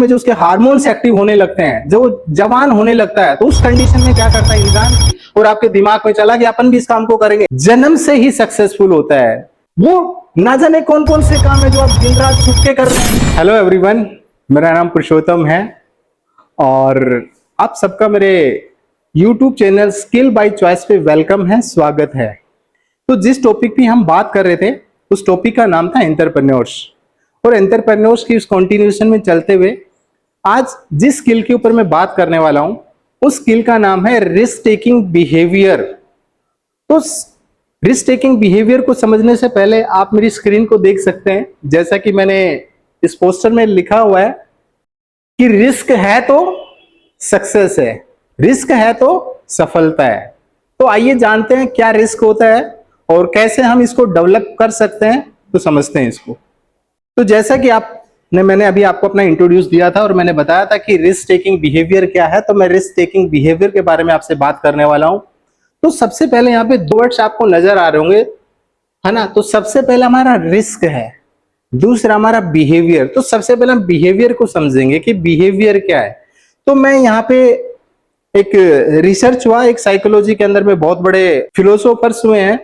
में जो उसके हार्मोन्स एक्टिव होने लगते हैं, जो जवान होने लगता है, तो उस कंडीशन में क्या करता है इंसान, और आपके दिमाग में चला कि अपन भी इस काम को करेंगे, जन्म से ही सक्सेसफुल होता है वो। ना जाने कौन कौन से काम है जो आप दिन रात छुप के कर रहे हैं। हेलो एवरीवन, मेरा नाम पुरुषोत्तम है और आप सबका मेरे YouTube channel skill by choice पे वेलकम है, स्वागत है। तो जिस टॉपिक पे हम बात कर रहे थे उस टॉपिक का नाम था एंटरप्रेन्योर्स, और एंटरप्रेन्योर्स की उस कंटिन्यूएशन में चलते हुए आज जिस स्किल के ऊपर मैं बात करने वाला हूं उस स्किल का नाम है रिस्क टेकिंग बिहेवियर। तो रिस्क टेकिंग बिहेवियर को समझने से पहले आप मेरी स्क्रीन को देख सकते हैं, जैसा कि मैंने इस पोस्टर में लिखा हुआ है कि रिस्क है तो सक्सेस है, रिस्क है तो सफलता है। तो आइए जानते हैं क्या रिस्क होता है और कैसे हम इसको डेवलप कर सकते हैं, तो समझते हैं इसको। तो जैसा कि मैंने अभी आपको अपना इंट्रोड्यूस दिया था और मैंने बताया था कि रिस्क टेकिंग बिहेवियर क्या है, तो मैं रिस्क टेकिंग बिहेवियर के बारे में आपसे बात करने वाला हूं। तो सबसे पहले यहाँ पे दो वर्ड्स आपको नजर आ रहे होंगे, है ना। तो सबसे पहले हमारा रिस्क है, दूसरा हमारा बिहेवियर। तो सबसे पहले हम बिहेवियर को समझेंगे कि बिहेवियर क्या है। तो मैं यहाँ पे एक रिसर्च हुआ, एक साइकोलॉजी के अंदर में बहुत बड़े फिलोसोफर्स हुए हैं,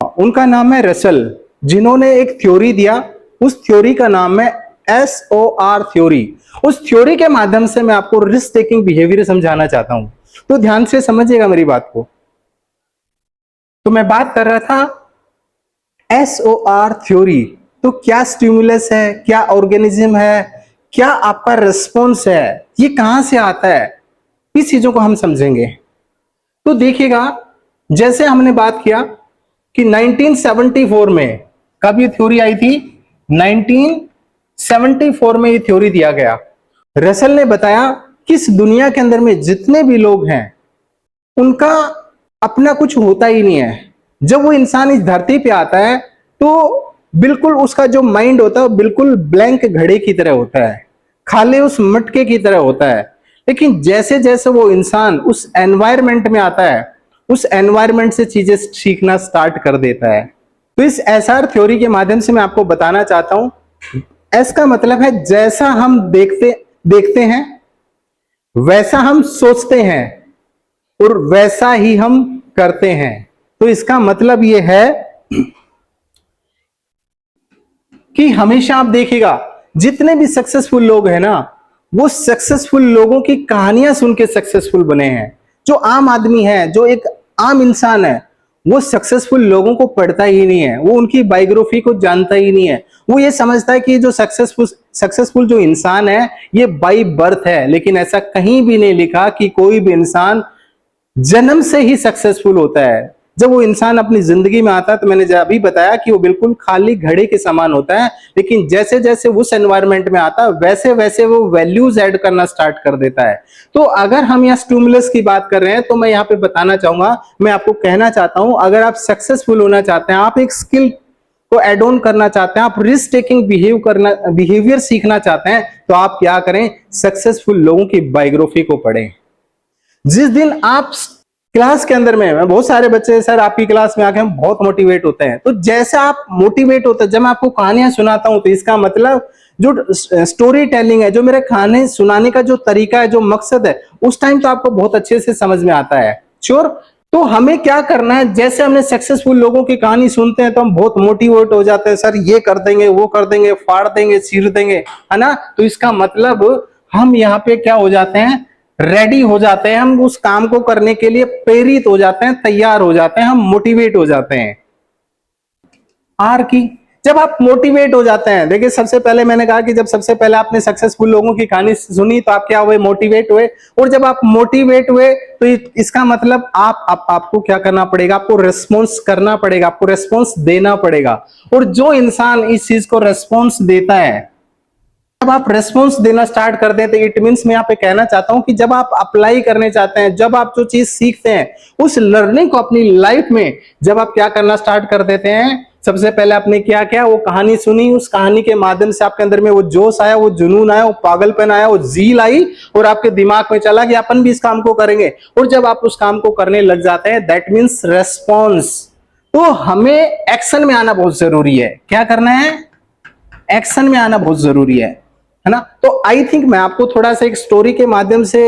उनका नाम है रसल, जिन्होंने एक थ्योरी दिया। उस थ्योरी का नाम है SOR थ्योरी। उस थ्योरी के माध्यम से मैं आपको रिस्क टेकिंग बिहेवियर समझाना चाहता हूं, तो ध्यान से समझिएगा मेरी बात को। तो मैं बात कर रहा था SOR थ्योरी। तो क्या स्टिमुलस है, क्या ऑर्गेनिज्म है, क्या आपका रिस्पॉन्स है, ये कहां से आता है, इस चीजों को हम समझेंगे। तो देखिएगा, जैसे हमने बात किया कि 1974 में कब ये थ्योरी आई थी, 1974 में ये थ्योरी दिया गया। रसल ने बताया कि इस दुनिया के अंदर में जितने भी लोग हैं उनका अपना कुछ होता ही नहीं है। जब वो इंसान इस धरती पे आता है तो बिल्कुल उसका जो माइंड होता है बिल्कुल ब्लैंक घड़े की तरह होता है, खाली उस मटके की तरह होता है। लेकिन जैसे जैसे वो इंसान उस एनवायरमेंट में आता है, उस एनवायरमेंट से चीजें सीखना स्टार्ट कर देता है। तो इस SR थ्योरी के माध्यम से मैं आपको बताना चाहता हूं, S का मतलब है जैसा हम देखते हैं वैसा हम सोचते हैं और वैसा ही हम करते हैं। तो इसका मतलब यह है कि हमेशा आप देखिएगा जितने भी सक्सेसफुल लोग हैं ना, वो सक्सेसफुल लोगों की कहानियां सुन के सक्सेसफुल बने हैं। जो आम आदमी है, जो एक आम इंसान है, वो सक्सेसफुल लोगों को पढ़ता ही नहीं है, वो उनकी बायोग्राफी को जानता ही नहीं है। वो ये समझता है कि जो सक्सेसफुल जो इंसान है ये बाई बर्थ है, लेकिन ऐसा कहीं भी नहीं लिखा कि कोई भी इंसान जन्म से ही सक्सेसफुल होता है। जब वो इंसान अपनी जिंदगी में आता है तो मैंने अभी बताया कि वो बिल्कुल खाली घड़े के समान होता है, लेकिन जैसे जैसे उस एनवायरनमेंट में आता है वैसे वैसे वो वैल्यूज ऐड करना स्टार्ट कर देता है। तो अगर हम यहाँ स्टिमुलस की बात कर रहे हैं तो मैं यहाँ पे बताना चाहूंगा, मैं आपको कहना चाहता हूं, अगर आप सक्सेसफुल होना चाहते हैं, आप एक स्किल को एड ऑन करना चाहते हैं, आप रिस्क टेकिंग बिहेवियर सीखना चाहते हैं, तो आप क्या करें, सक्सेसफुल लोगों की बायोग्राफी को पढ़ें। जिस दिन आप क्लास के अंदर में, बहुत सारे बच्चे सर आपकी क्लास में आके हम बहुत मोटिवेट होते हैं, तो जैसे आप मोटिवेट होते हैं, जब मैं आपको कहानियां सुनाता हूं तो इसका मतलब जो स्टोरी टेलिंग है, जो मेरे कहानी सुनाने का जो तरीका है, जो मकसद है, उस टाइम तो आपको बहुत अच्छे से समझ में आता है। श्योर। तो हमें क्या करना है, जैसे हमने सक्सेसफुल लोगों की कहानी सुनते हैं तो हम बहुत मोटिवेट हो जाते हैं, सर ये कर देंगे, वो कर देंगे, फाड़ देंगे, चीर देंगे, है ना। तो इसका मतलब हम यहाँ पे क्या हो जाते हैं, रेडी हो जाते हैं, हम उस काम को करने के लिए प्रेरित हो जाते हैं, तैयार हो जाते हैं, हम मोटिवेट हो जाते हैं। आर की जब आप मोटिवेट हो जाते हैं, देखिए सबसे पहले मैंने कहा कि जब सबसे पहले आपने सक्सेसफुल लोगों की कहानी सुनी तो आप क्या हुए, मोटिवेट हुए। और जब आप मोटिवेट हुए तो इसका मतलब आपको क्या करना पड़ेगा, आपको रेस्पॉन्स करना पड़ेगा, आपको रेस्पॉन्स देना पड़ेगा। और जो इंसान इस चीज को रेस्पॉन्स देता है, जब आप रेस्पॉन्स देना स्टार्ट कर दें, तो इट मींस मैं यहाँ पे कहना चाहता हूं कि जब आप अप्लाई करने चाहते हैं, जब आप जो चीज सीखते हैं उस लर्निंग को अपनी लाइफ में जब आप क्या करना स्टार्ट कर देते हैं, सबसे पहले आपने क्या किया, वो कहानी सुनी, उस कहानी के माध्यम से आपके अंदर में वो जोश आया, वो जुनून आया, वो पागलपन आया, वो जील आई, और आपके दिमाग में चला कि अपन भी इस काम को करेंगे। और जब आप उस काम को करने लग जाते हैं, दैट मीन्स रेस्पॉन्स। तो हमें एक्शन में आना बहुत जरूरी है। क्या करना है, एक्शन में आना बहुत जरूरी है। है ना। तो आई थिंक मैं आपको थोड़ा सा एक स्टोरी के माध्यम से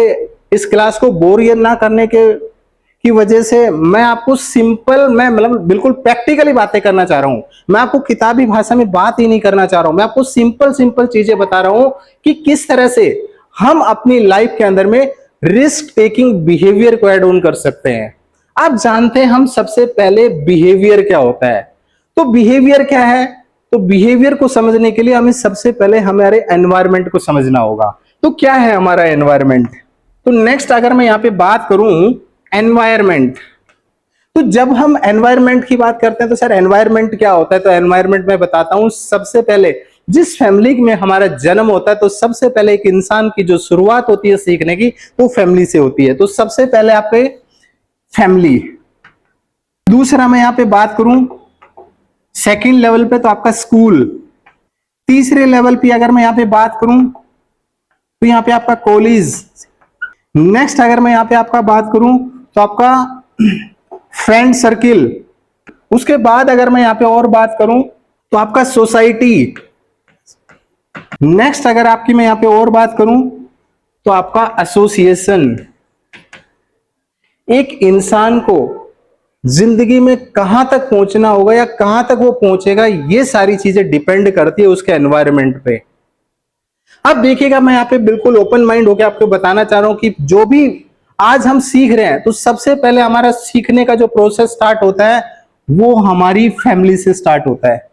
इस क्लास को बोर ना करने के की वजह से मैं आपको सिंपल, मैं मतलब बिल्कुल प्रैक्टिकली बातें करना चाह रहा हूं। मैं आपको किताबी भाषा में बात ही नहीं करना चाह रहा हूं। मैं आपको सिंपल सिंपल चीजें बता रहा हूं कि किस तरह से हम अपनी लाइफ के अंदर में रिस्क टेकिंग बिहेवियर को ऐड ऑन कर सकते हैं। आप जानते हैं हम सबसे पहले बिहेवियर क्या होता है। तो बिहेवियर क्या है, तो बिहेवियर को समझने के लिए हमें सबसे पहले हमारे एनवायरमेंट को समझना होगा। तो क्या है हमारा एनवायरमेंट। तो नेक्स्ट अगर मैं यहां पे बात करूं एनवायरमेंट, तो जब हम एनवायरमेंट की बात करते हैं तो सर एनवायरमेंट क्या होता है। तो एनवायरमेंट मैं बताता हूं। सबसे पहले जिस फैमिली में हमारा जन्म होता है तो सबसे पहले एक इंसान की जो शुरुआत होती है सीखने की तो फैमिली से होती है। तो सबसे पहले आपके फैमिली। दूसरा मैं यहां पे बात करूं सेकंड लेवल पे तो आपका स्कूल। तीसरे लेवल पे अगर मैं यहां पे बात करूं तो यहां पे आपका कॉलेज। नेक्स्ट अगर मैं यहां पे आपका बात करूं तो आपका फ्रेंड सर्किल। उसके बाद अगर मैं यहां पे और बात करूं तो आपका सोसाइटी। नेक्स्ट अगर आपकी मैं यहां पे और बात करूं तो आपका एसोसिएशन। एक इंसान को जिंदगी में कहां तक पहुंचना होगा या कहां तक वो पहुंचेगा, ये सारी चीजें डिपेंड करती है उसके एनवायरनमेंट पे। अब देखिएगा मैं यहाँ पे बिल्कुल ओपन माइंड होकर आपको बताना चाह रहा हूं कि जो भी आज हम सीख रहे हैं तो सबसे पहले हमारा सीखने का जो प्रोसेस स्टार्ट होता है वो हमारी फैमिली से स्टार्ट होता है।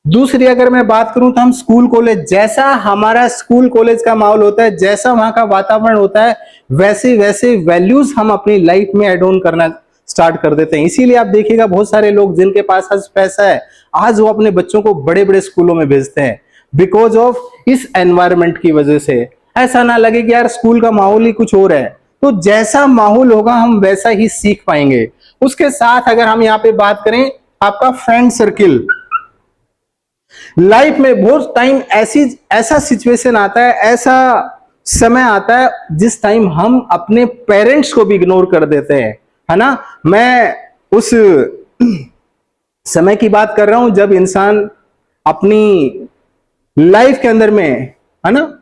दूसरी अगर मैं बात करूं तो हम स्कूल कॉलेज, जैसा हमारा स्कूल कॉलेज का माहौल होता है, जैसा वहां का वातावरण होता है, वैसे वैसे वैल्यूज हम अपनी लाइफ में एड ऑन करना स्टार्ट कर देते हैं। इसीलिए आप देखिएगा बहुत सारे लोग जिनके पास आज पैसा है आज वो अपने बच्चों को बड़े बड़े स्कूलों में भेजते हैं बिकॉज ऑफ इस एनवायरनमेंट की वजह से। ऐसा ना लगे कि यार स्कूल का माहौल ही कुछ और है, तो जैसा माहौल होगा हम वैसा ही सीख पाएंगे। उसके साथ अगर हम यहाँ पे बात करें आपका फ्रेंड सर्किल। लाइफ में बहुत टाइम ऐसा सिचुएशन आता है, ऐसा समय आता है जिस टाइम हम अपने पेरेंट्स को भी इग्नोर कर देते हैं, है ना। मैं उस समय की बात कर रहा हूं जब इंसान अपनी लाइफ के अंदर में, है ना,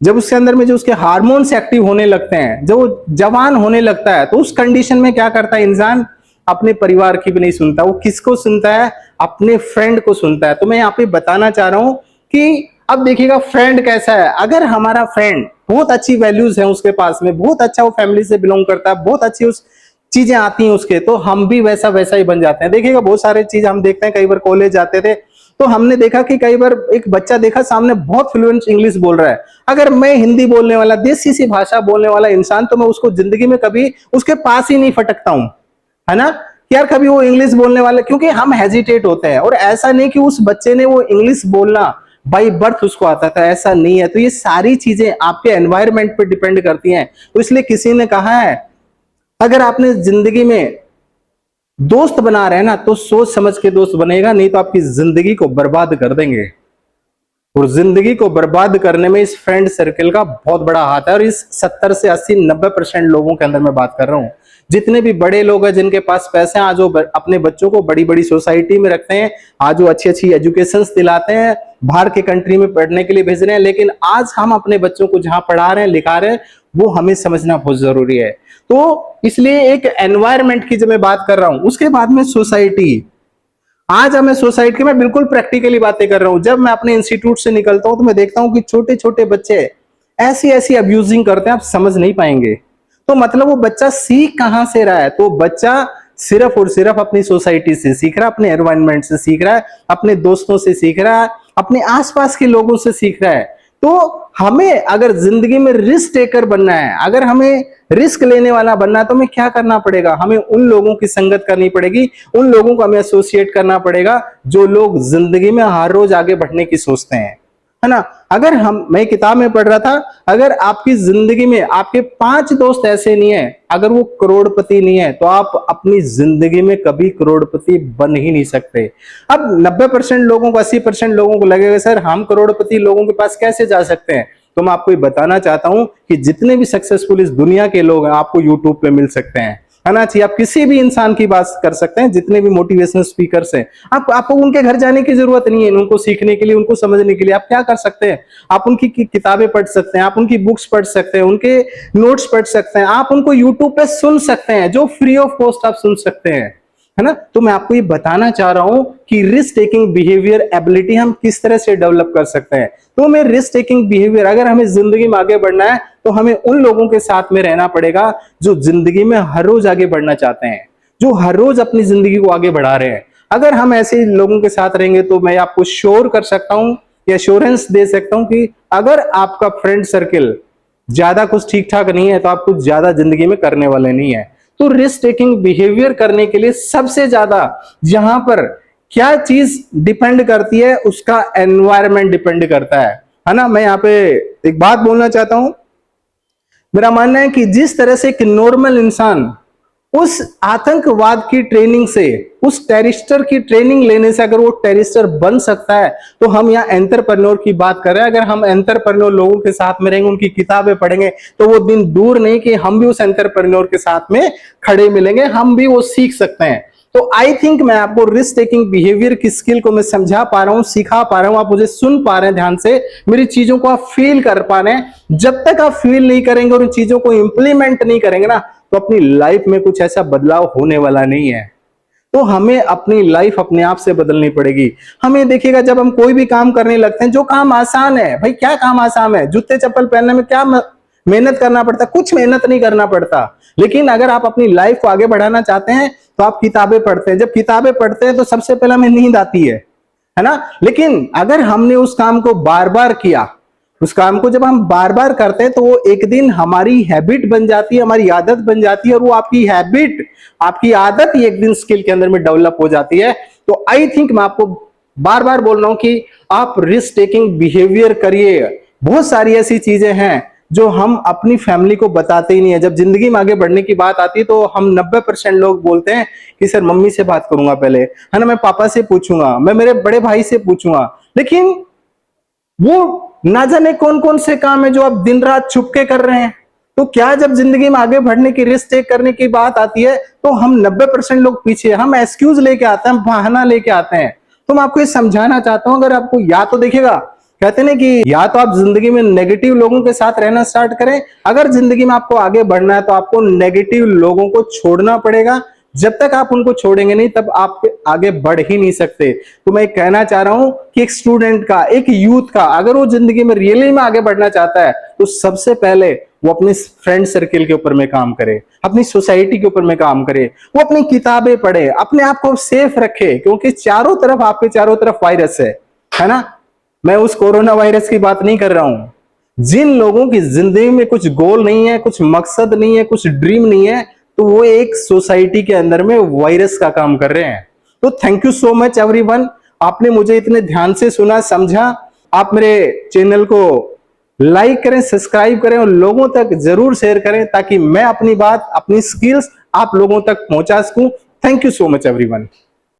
जब उसके अंदर में जो उसके हार्मोन्स एक्टिव होने लगते हैं, जब वो जवान होने लगता है, तो उस कंडीशन में क्या करता है इंसान, अपने परिवार की भी नहीं सुनता। वो किसको सुनता है, अपने फ्रेंड को सुनता है। तो मैं यहाँ पे बताना चाह रहा हूं कि अब देखिएगा फ्रेंड कैसा है। अगर हमारा फ्रेंड बहुत अच्छी वैल्यूज है उसके पास में, बहुत अच्छा वो फैमिली से बिलोंग करता है, बहुत अच्छी उस चीजें आती हैं उसके, तो हम भी वैसा वैसा ही बन जाते हैं। देखिएगा बहुत सारे चीज हम देखते हैं, कई बार कॉलेज जाते थे तो हमने देखा कि कई बार एक बच्चा देखा सामने बहुत फ्लुएंट इंग्लिश बोल रहा है, अगर मैं हिंदी बोलने वाला देसी सी भाषा बोलने वाला इंसान, तो मैं उसको जिंदगी में कभी उसके पास ही नहीं फटकता हूं, है ना। यार कभी वो इंग्लिश बोलने वाले, क्योंकि हम हेजिटेट होते हैं। और ऐसा नहीं कि उस बच्चे ने वो इंग्लिश बोलना बाई बर्थ उसको आता था, ऐसा नहीं है। तो ये सारी चीजें आपके एनवायरनमेंट पर डिपेंड करती हैं। तो इसलिए किसी ने कहा है अगर आपने जिंदगी में दोस्त बना रहे हैं ना तो सोच समझ के दोस्त बनेगा, नहीं तो आपकी जिंदगी को बर्बाद कर देंगे। और जिंदगी को बर्बाद करने में इस फ्रेंड सर्किल का बहुत बड़ा हाथ है। और इस 70 से 80-90% लोगों के अंदर मैं बात कर रहा हूं। जितने भी बड़े लोग हैं जिनके पास पैसे हैं, आज वो अपने बच्चों को बड़ी बड़ी सोसाइटी में रखते हैं, आज वो अच्छी अच्छी एजुकेशन दिलाते हैं, बाहर के कंट्री में पढ़ने के लिए भेज रहे हैं। लेकिन आज हम अपने बच्चों को जहां पढ़ा रहे हैं लिखा रहे हैं वो हमें समझना बहुत जरूरी है। तो इसलिए एक एनवायरनमेंट की जब मैं बात कर रहा हूं, उसके बाद में सोसाइटी। आज हमें सोसाइटी में बिल्कुल प्रैक्टिकली बातें कर रहा हूं। जब मैं अपने इंस्टीट्यूट से निकलता हूं तो मैं देखता हूं कि छोटे छोटे बच्चे ऐसी ऐसी अब्यूजिंग करते हैं, आप समझ नहीं पाएंगे। तो मतलब वो बच्चा सीख कहां से रहा है, तो बच्चा सिर्फ और सिर्फ अपनी सोसाइटी से सीख रहा है, अपने एनवायरनमेंट से सीख रहा है, अपने दोस्तों से सीख रहा है, अपने आसपास के लोगों से सीख रहा है। तो हमें अगर जिंदगी में रिस्क टेकर बनना है, अगर हमें रिस्क लेने वाला बनना है, तो हमें क्या करना पड़ेगा, हमें उन लोगों की संगत करनी पड़ेगी, उन लोगों को हमें एसोसिएट करना पड़ेगा जो लोग जिंदगी में हर रोज आगे बढ़ने की सोचते हैं, है ना। अगर मैं किताब में पढ़ रहा था, अगर आपकी जिंदगी में आपके 5 दोस्त ऐसे नहीं है, अगर वो करोड़पति नहीं है, तो आप अपनी जिंदगी में कभी करोड़पति बन ही नहीं सकते। अब 90% लोगों को, 80% लोगों को लगेगा सर हम करोड़पति लोगों के पास कैसे जा सकते हैं। तो मैं आपको ये बताना चाहता हूं कि जितने भी सक्सेसफुल इस दुनिया के लोग हैं आपको यूट्यूब पे मिल सकते हैं, है ना चाहिए। आप किसी भी इंसान की बात कर सकते हैं, जितने भी मोटिवेशनल स्पीकर्स हैं, आपको उनके घर जाने की जरूरत नहीं है। उनको सीखने के लिए, उनको समझने के लिए आप क्या कर सकते हैं, आप उनकी किताबें पढ़ सकते हैं, आप उनकी बुक्स पढ़ सकते हैं, उनके नोट्स पढ़ सकते हैं, आप उनको यूट्यूब पे सुन सकते हैं, जो फ्री ऑफ कॉस्ट आप सुन सकते हैं, है ना। तो मैं आपको ये बताना चाह रहा हूं कि रिस्क टेकिंग बिहेवियर एबिलिटी हम किस तरह से डेवलप कर सकते हैं। तो मैं रिस्क टेकिंग बिहेवियर, अगर हमें जिंदगी में आगे बढ़ना है तो हमें उन लोगों के साथ में रहना पड़ेगा जो जिंदगी में हर रोज आगे बढ़ना चाहते हैं, जो हर रोज अपनी जिंदगी को आगे बढ़ा रहे हैं। अगर हम ऐसे लोगों के साथ रहेंगे तो मैं आपको श्योर कर सकता हूं, या एश्योरेंस दे सकता हूं कि अगर आपका फ्रेंड सर्किल ज्यादा कुछ ठीक ठाक नहीं है तो आप कुछ ज्यादा जिंदगी में करने वाले नहीं है। तो रिस्क टेकिंग बिहेवियर करने के लिए सबसे ज्यादा जहां पर क्या चीज डिपेंड करती है, उसका एनवायरनमेंट डिपेंड करता है ना। मैं यहाँ पे एक बात बोलना चाहता हूं, मेरा मानना है कि जिस तरह से एक नॉर्मल इंसान उस आतंकवाद की ट्रेनिंग से, उस टेररिस्टर की ट्रेनिंग लेने से अगर वो टेररिस्टर बन सकता है, तो हम यहाँ एंटरप्रेन्योर की बात कर रहे हैं। अगर हम एंटरप्रेन्योर लोगों के साथ में रहेंगे, उनकी किताबें पढ़ेंगे, तो वो दिन दूर नहीं कि हम भी उस एंटरप्रेन्योर के साथ में खड़े मिलेंगे, हम भी वो सीख सकते हैं। तो आई थिंक मैं आपको रिस्क टेकिंग बिहेवियर की स्किल को मैं समझा पा रहा हूं, सिखा पा रहा हूं, आप मुझे सुन पा रहे हैं ध्यान से, मेरी चीजों को आप फील कर पा रहे हैं। जब तक आप फील नहीं करेंगे और उन चीजों को इंप्लीमेंट नहीं करेंगे ना, तो अपनी लाइफ में कुछ ऐसा बदलाव होने वाला नहीं है। तो हमें अपनी लाइफ अपने आप से बदलनी पड़ेगी। हमें देखिएगा, जब हम कोई भी काम करने लगते हैं, जो काम आसान है, भाई क्या काम आसान है, जूते चप्पल पहनने में क्या मेहनत करना पड़ता है, कुछ मेहनत नहीं करना पड़ता। लेकिन अगर आप अपनी लाइफ को आगे बढ़ाना चाहते हैं तो आप किताबें पढ़ते हैं। जब किताबें पढ़ते हैं तो सबसे पहले हमें नींद आती है ना। लेकिन अगर हमने उस काम को बार बार किया, उस काम को जब हम बार बार करते हैं तो वो एक दिन हमारी हैबिट बन जाती है, हमारी आदत बन जाती है, और वो आपकी हैबिट, आपकी आदत ही एक दिन स्किल के अंदर में डेवलप हो जाती है। तो आई थिंक मैं आपको बार बार बोल रहा हूं कि आप रिस्क टेकिंग बिहेवियर करिए। बहुत सारी ऐसी चीजें हैं जो हम अपनी फैमिली को बताते ही नहीं है। जब जिंदगी में आगे बढ़ने की बात आती है तो हम 90% लोग बोलते हैं कि सर मम्मी से बात करूंगा पहले, है ना, मैं पापा से पूछूंगा, मैं मेरे बड़े भाई से पूछूंगा। लेकिन वो ना जाने कौन कौन से काम है जो आप दिन रात छुप के कर रहे हैं। तो क्या जब जिंदगी में आगे बढ़ने की, रिस्क टेक करने की बात आती है तो हम 90% लोग पीछे, हम एक्सक्यूज लेके आते हैं, हम बहाना लेके आते हैं। तो मैं आपको ये समझाना चाहता हूं, अगर आपको, या तो देखिएगा, कहते हैं कि या तो आप जिंदगी में नेगेटिव लोगों के साथ रहना स्टार्ट करें, अगर जिंदगी में आपको आगे बढ़ना है तो आपको नेगेटिव लोगों को छोड़ना पड़ेगा। जब तक आप उनको छोड़ेंगे नहीं, तब आप आगे बढ़ ही नहीं सकते। तो मैं कहना चाह रहा हूं कि एक स्टूडेंट का, एक यूथ का, अगर वो जिंदगी में रियली में आगे बढ़ना चाहता है तो सबसे पहले वो अपने फ्रेंड सर्किल के ऊपर में काम करे, अपनी सोसाइटी के ऊपर में काम करे, वो अपनी किताबें पढ़े, अपने आप को सेफ रखे, क्योंकि चारों तरफ, आपके चारों तरफ वायरस है ना। मैं उस कोरोना वायरस की बात नहीं कर रहा हूं। जिन लोगों की जिंदगी में कुछ गोल नहीं है, कुछ मकसद नहीं है, कुछ ड्रीम नहीं है, तो वो एक सोसाइटी के अंदर में वायरस का काम कर रहे हैं। तो thank you so much everyone, आपने मुझे इतने ध्यान से सुना, समझा। आप मेरे चैनल को लाइक करें, सब्सक्राइब करें और लोगों तक जरूर शेयर करें, ताकि मैं अपनी बात, अपनी स्किल्स आप लोगों तक पहुंचा सकूं। Thank you so much everyone.